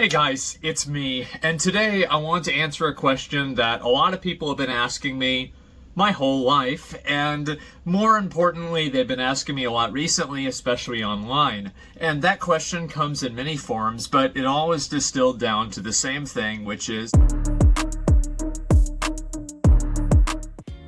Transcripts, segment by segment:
Hey guys, it's me, and today I want to answer a question that a lot of people have been asking me my whole life, and more importantly, they've been asking me a lot recently, especially online. And that question comes in many forms, but it all is distilled down to the same thing, which is...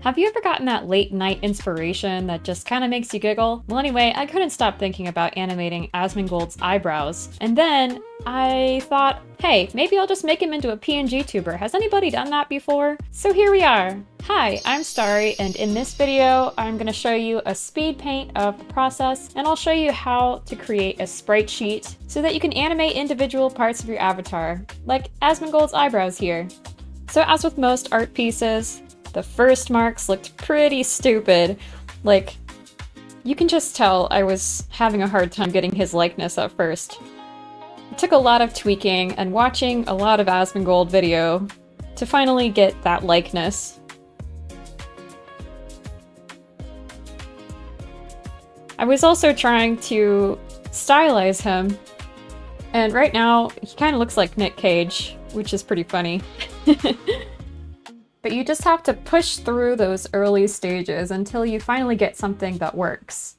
Have you ever gotten that late night inspiration that just kind of makes you giggle? Well, anyway, I couldn't stop thinking about animating Asmongold's eyebrows. And then I thought, hey, maybe I'll just make him into a PNGTuber. Has anybody done that before? So here we are. Hi, I'm Starry, and in this video, I'm going to show you a speed paint of the process, and I'll show you how to create a sprite sheet so that you can animate individual parts of your avatar, like Asmongold's eyebrows here. So as with most art pieces, the first marks looked pretty stupid. Like, you can just tell I was having a hard time getting his likeness at first. It took a lot of tweaking and watching a lot of Asmongold video to finally get that likeness. I was also trying to stylize him, and right now he kind of looks like Nick Cage, which is pretty funny. But you just have to push through those early stages until you finally get something that works.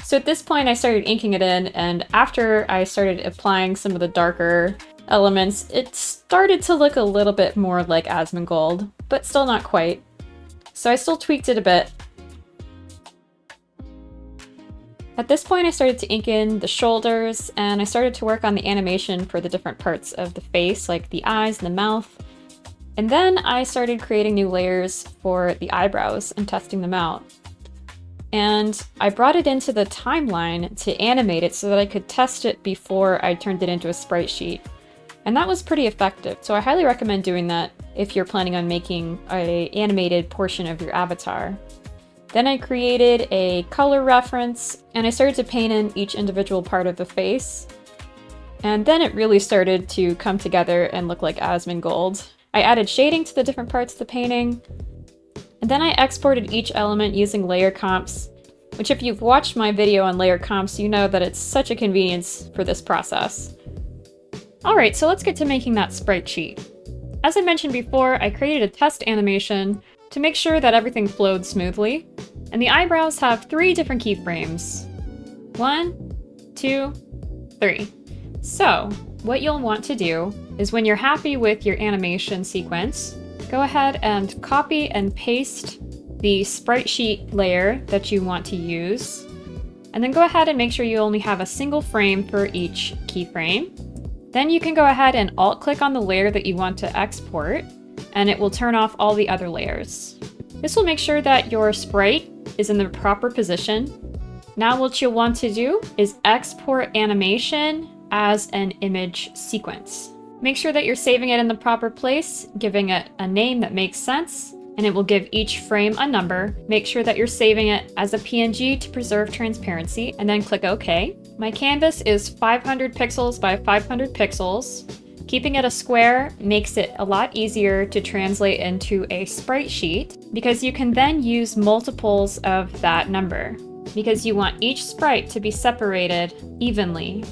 So at this point I started inking it in, and after I started applying some of the darker elements, it started to look a little bit more like Asmongold, but still not quite. So I still tweaked it a bit. At this point I started to ink in the shoulders, and I started to work on the animation for the different parts of the face, like the eyes and the mouth. And then I started creating new layers for the eyebrows and testing them out. And I brought it into the timeline to animate it so that I could test it before I turned it into a sprite sheet. And that was pretty effective, so I highly recommend doing that if you're planning on making an animated portion of your avatar. Then I created a color reference, and I started to paint in each individual part of the face. And then it really started to come together and look like Asmongold. I added shading to the different parts of the painting, and then I exported each element using layer comps, which if you've watched my video on layer comps, you know that it's such a convenience for this process. Alright, so let's get to making that sprite sheet. As I mentioned before, I created a test animation to make sure that everything flowed smoothly, and the eyebrows have 3 different keyframes. 1, 2, 3. So, what you'll want to do is when you're happy with your animation sequence, go ahead and copy and paste the sprite sheet layer that you want to use, and then go ahead and make sure you only have a single frame for each keyframe. Then you can go ahead and alt-click on the layer that you want to export, and it will turn off all the other layers. This will make sure that your sprite is in the proper position. Now what you'll want to do is export animation as an image sequence. Make sure that you're saving it in the proper place, giving it a name that makes sense, and it will give each frame a number. Make sure that you're saving it as a PNG to preserve transparency, and then click OK. My canvas is 500 pixels by 500 pixels. Keeping it a square makes it a lot easier to translate into a sprite sheet, because you can then use multiples of that number, because you want each sprite to be separated evenly.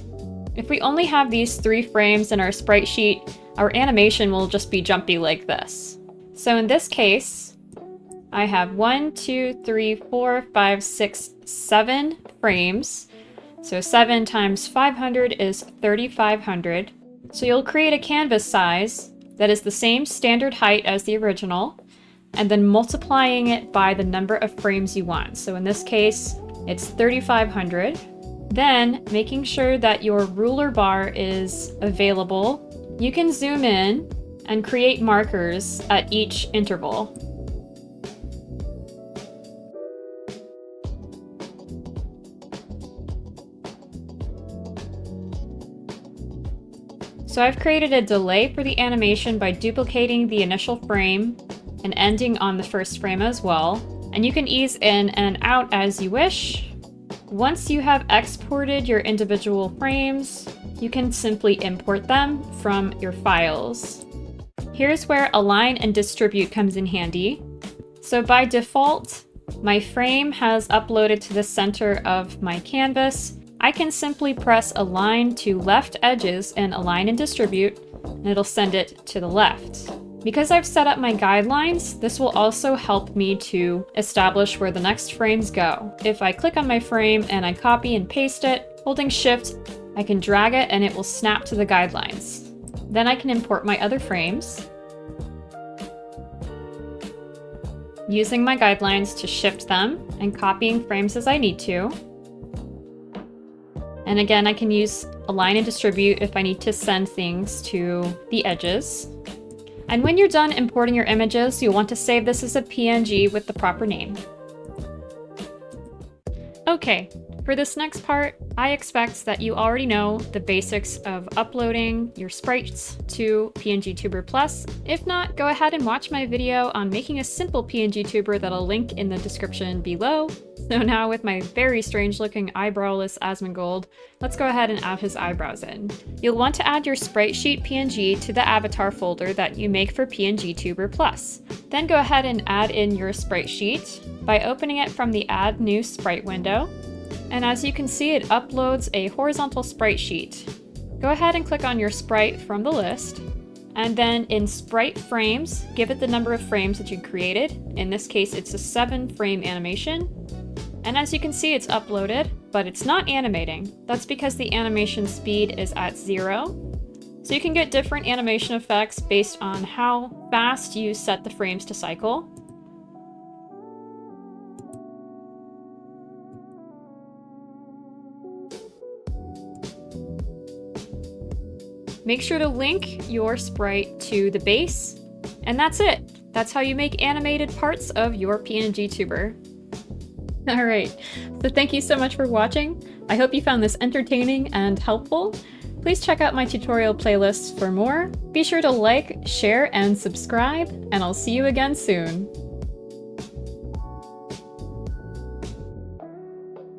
If we only have these 3 frames in our sprite sheet, our animation will just be jumpy like this. So in this case, I have 1, 2, 3, 4, 5, 6, 7 frames. So 7 times 500 is 3,500. So you'll create a canvas size that is the same standard height as the original, and then multiplying it by the number of frames you want. So in this case, it's 3,500. Then, making sure that your ruler bar is available, you can zoom in and create markers at each interval. So I've created a delay for the animation by duplicating the initial frame and ending on the first frame as well. And you can ease in and out as you wish. Once you have exported your individual frames, you can simply import them from your files. Here's where align and distribute comes in handy. So by default, my frame has uploaded to the center of my canvas. I can simply press align to left edges and align and distribute, and it'll send it to the left. Because I've set up my guidelines, this will also help me to establish where the next frames go. If I click on my frame and I copy and paste it, holding Shift, I can drag it and it will snap to the guidelines. Then I can import my other frames, using my guidelines to shift them and copying frames as I need to. And again, I can use align and distribute if I need to send things to the edges. And when you're done importing your images, you'll want to save this as a PNG with the proper name. Okay, for this next part, I expect that you already know the basics of uploading your sprites to PNGTuber Plus. If not, go ahead and watch my video on making a simple PNGTuber that I'll link in the description below. So now with my very strange looking eyebrowless Asmongold, let's go ahead and add his eyebrows in. You'll want to add your Sprite Sheet PNG to the avatar folder that you make for PNGTuber Plus. Then go ahead and add in your Sprite Sheet by opening it from the Add New Sprite window. And as you can see, it uploads a horizontal sprite sheet. Go ahead and click on your sprite from the list, and then in Sprite Frames, give it the number of frames that you created. In this case, it's a 7-frame animation. And as you can see, it's uploaded, but it's not animating. That's because the animation speed is at 0. So you can get different animation effects based on how fast you set the frames to cycle. Make sure to link your sprite to the base, and that's it. That's how you make animated parts of your PNGTuber. Alright, so thank you so much for watching. I hope you found this entertaining and helpful. Please check out my tutorial playlists for more. Be sure to like, share, and subscribe, and I'll see you again soon.